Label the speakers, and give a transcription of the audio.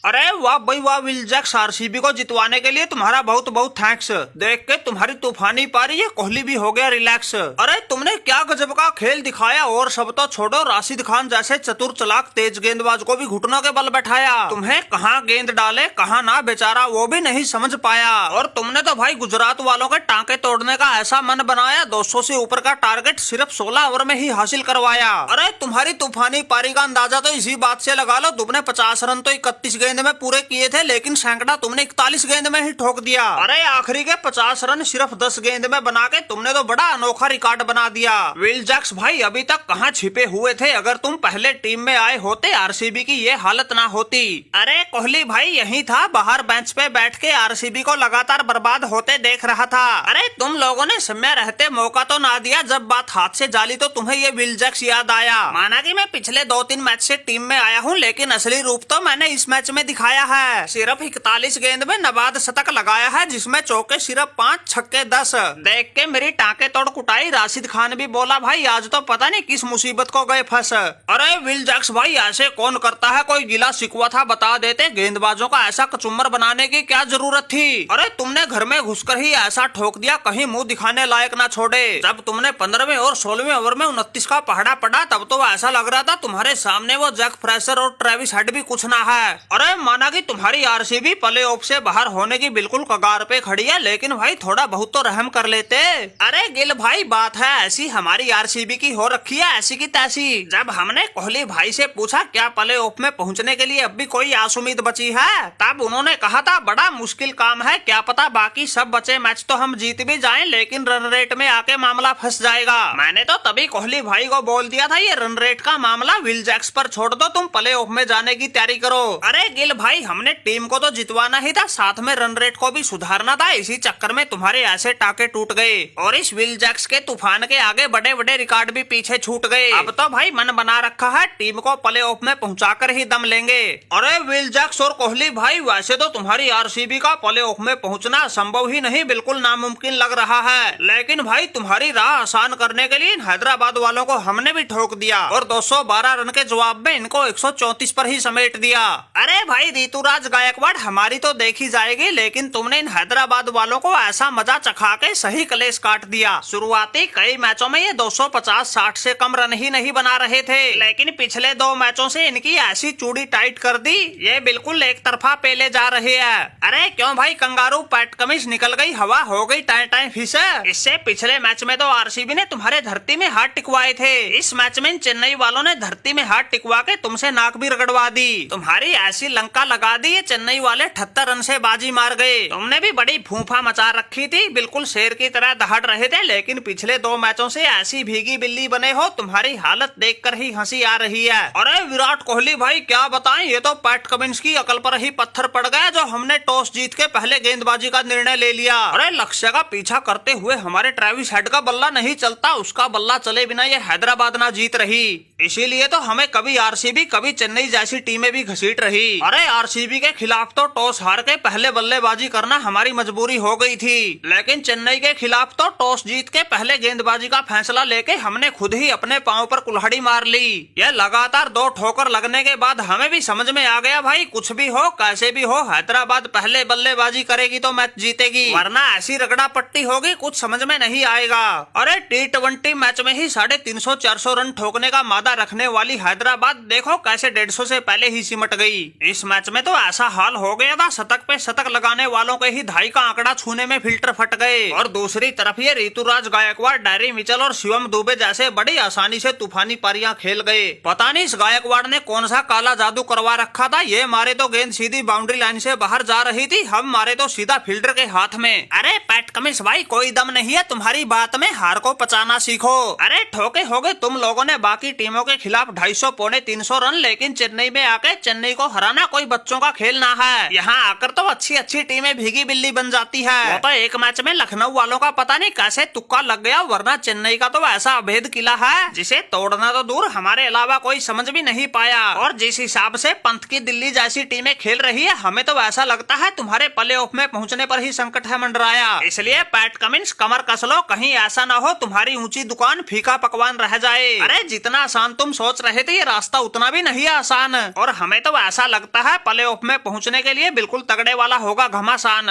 Speaker 1: अरे वाह भाई वाह, विल जैक्स आरसीबी को जितवाने के लिए तुम्हारा बहुत बहुत थैंक्स। देख के तुम्हारी तूफानी पारी ये कोहली भी हो गया रिलैक्स। अरे तुमने क्या गजब का खेल दिखाया, और सब तो छोड़ो, राशिद खान जैसे चतुर चालाक तेज गेंदबाज को भी घुटनों के बल बैठाया। तुम्हें कहाँ गेंद डाले कहाँ ना, बेचारा वो भी नहीं समझ पाया। और तुमने तो भाई गुजरात वालों के टांके तोड़ने का ऐसा मन बनाया, 200 से ऊपर का टारगेट सिर्फ 16 ओवर में ही हासिल करवाया। अरे तुम्हारी तूफानी पारी का अंदाजा तो इसी बात से लगा लो, तुमने 50 रन तो 31 गेंद में पूरे किए थे, लेकिन सैकड़ा तुमने 41 गेंद में ही ठोक दिया। अरे आखिरी के 50 रन सिर्फ 10 गेंद में बना के तुमने तो बड़ा अनोखा रिकॉर्ड बना दिया। विल जैक्स भाई अभी तक कहाँ छिपे हुए थे, अगर तुम पहले टीम में आए होते आरसीबी की ये हालत ना होती। अरे कोहली भाई यही था, बाहर बेंच पे बैठ के आरसीबी को लगातार बर्बाद होते देख रहा था। अरे तुम लोगों ने समय रहते मौका तो ना दिया, जब बात हाथ से जाली तो तुम्हें ये विल जैक्स याद आया। माना कि मैं पिछले 2-3 मैच से टीम में आया हूँ, लेकिन असली रूप तो मैंने इस मैच में दिखाया है। सिर्फ 41 गेंद में नवाद शतक लगाया है, जिसमें चौके सिर्फ 5 छक्के 10। देख के मेरी टांके तोड़ कुटाई। राशिद खान भी बोला भाई आज तो पता नहीं किस मुसीबत को गए फंस। अरे विल जैक्स भाई ऐसे कौन करता है, कोई गिला शिकवा था बता देते, गेंदबाजों का ऐसा कचुम्बर बनाने की क्या जरूरत थी। अरे तुमने घर में घुसकर ही ऐसा ठोक दिया, कहीं मुंह दिखाने लायक ना छोड़े। जब तुमने 15वें और 16वें ओवर में 29 का पहाड़ा पड़ा, तब तो ऐसा लग रहा था तुम्हारे सामने वो जैक फ्रेशर और ट्रेविस हेड भी कुछ ना है। अरे माना कि तुम्हारी आरसीबी प्ले ऑफ से बाहर होने की बिल्कुल कगार पे खड़ी है, लेकिन भाई थोड़ा बहुत तो रहम कर लेते। अरे गिल भाई बात है ऐसी, हमारी आरसीबी की हो रखी है ऐसी की तैसी। जब हमने कोहली भाई से पूछा क्या प्ले ऑफ में पहुंचने के लिए अब भी कोई आस उम्मीद बची है, तब उन्होंने कहा था बड़ा मुश्किल काम है, क्या पता बाकी सब बचे मैच तो हम जीत भी जाएं, लेकिन रन रेट में आके मामला फंस जाएगा। मैंने तो तभी कोहली भाई को बोल दिया था ये रन रेट का मामला विल जैक्स पर छोड़ दो, तुम प्ले ऑफ में जाने की तैयारी करो। अरे गिल भाई हमने टीम को तो जितवाना ही था, साथ में रन रेट को भी सुधारना था, इसी चक्कर में तुम्हारे ऐसे टाके टूट गए और इस विल जैक्स के तूफान के आगे बड़े बड़े रिकॉर्ड भी पीछे छूट गए। अब तो भाई मन बना रखा है टीम को प्ले ऑफ में पहुंचाकर ही दम लेंगे। अरे विल जैक्स और कोहली भाई वैसे तो तुम्हारी आरसीबी का प्ले ऑफ में पहुंचना संभव ही नहीं, बिल्कुल नामुमकिन लग रहा है, लेकिन भाई तुम्हारी राह आसान करने के लिए हैदराबाद वालों को हमने भी ठोक दिया और 212 रन के जवाब में इनको 134 पर ही समेट दिया। अरे भाई ऋतुराज गायकवाड़ हमारी तो देखी जाएगी, लेकिन तुमने इन हैदराबाद वालों को ऐसा मजा चखा के सही कलेश काट दिया। शुरुआती कई मैचों में ये 250-60 से कम रन ही नहीं बना रहे थे, लेकिन पिछले 2 मैचों से इनकी ऐसी चूड़ी टाइट कर दी, ये बिल्कुल एक तरफा पेले जा रहे हैं। अरे क्यों भाई कंगारू पैट कमिंस निकल गई हवा, हो गई टाइम टाइम फिश। इससे पिछले मैच में तो आरसीबी ने तुम्हारे धरती में हाथ टिकवाए थे, इस मैच में चेन्नई वालों ने धरती में हाथ टिकवा के तुमसे नाक भी रगड़वा दी। तुम्हारी ऐसी लंका लगा दी ये चेन्नई वाले 78 रन से बाजी मार गए। तुमने भी बड़ी फूफा मचा रखी थी, बिल्कुल शेर की तरह दहाड़ रहे थे, लेकिन पिछले 2 मैचों से ऐसी भीगी बिल्ली बने हो, तुम्हारी हालत देखकर ही हंसी आ रही है। अरे विराट कोहली भाई क्या बताएं, ये तो पैट कमिंस की अकल पर ही पत्थर पड़ गया, जो हमने टॉस जीत के पहले गेंदबाजी का निर्णय ले लिया। अरे लक्ष्य का पीछा करते हुए हमारे ट्रेविस हेड का बल्ला नहीं चलता, उसका बल्ला चले बिना ये हैदराबाद ना जीत रही, इसीलिए तो हमें कभी आरसीबी कभी चेन्नई जैसी टीमें भी घसीट रही। अरे आरसीबी के खिलाफ तो टॉस हार के पहले बल्लेबाजी करना हमारी मजबूरी हो गई थी, लेकिन चेन्नई के खिलाफ तो टॉस जीत के पहले गेंदबाजी का फैसला लेके हमने खुद ही अपने पांव पर कुल्हाड़ी मार ली। यह लगातार 2 ठोकर लगने के बाद हमें भी समझ में आ गया भाई कुछ भी हो कैसे भी हो हैदराबाद पहले बल्लेबाजी करेगी तो मैच जीतेगी, वरना ऐसी रगड़ा पट्टी होगी कुछ समझ में नहीं आएगा। अरे T20 मैच में ही 350-400 रन ठोकने का मादा रखने वाली हैदराबाद देखो कैसे 150 से पहले ही सिमट गई। इस मैच में तो ऐसा हाल हो गया था शतक पे शतक लगाने वालों के ही 2.5 का आंकड़ा छूने में फिल्टर फट गए, और दूसरी तरफ ये ऋतुराज गायकवाड़, डैरी मिचेल और शिवम दुबे जैसे बड़ी आसानी से तूफानी पारियां खेल गए। पता नहीं इस गायकवाड़ ने कौन सा काला जादू करवा रखा था, ये मारे तो गेंद सीधी बाउंड्री लाइन से बाहर जा रही थी, हम मारे तो सीधा फील्डर के हाथ में। अरे पैट कमिंस भाई कोई दम नहीं है तुम्हारी बात में, हार को पचाना सीखो। अरे ठोके होगे तुम लोगों ने बाकी टीमों के खिलाफ 250-300 रन, लेकिन चेन्नई में आके चेन्नई को हराना कोई बच्चों का खेल ना है। यहाँ आकर तो अच्छी अच्छी टीमें भीगी बिल्ली बन जाती है। वो तो एक मैच में लखनऊ वालों का पता नहीं कैसे तुक्का लग गया, वरना चेन्नई का तो ऐसा अभेद किला है जिसे तोड़ना तो दूर हमारे अलावा कोई समझ भी नहीं पाया। और जिस हिसाब से पंत की दिल्ली जैसी टीमें खेल रही है, हमें तो ऐसा लगता है तुम्हारे प्ले ऑफ में पहुंचने पर ही संकट है मंडराया। इसलिए पैट कमिंस कमर कस लो, कहीं ऐसा ना हो तुम्हारी ऊंची दुकान फीका पकवान रह जाए। अरे जितना आसान जिसान तुम सोच रहे थे ये रास्ता उतना भी नहीं आसान, और हमें तो ऐसा लगता है प्लेऑफ में पहुंचने के लिए बिल्कुल तगड़े वाला होगा घमासान।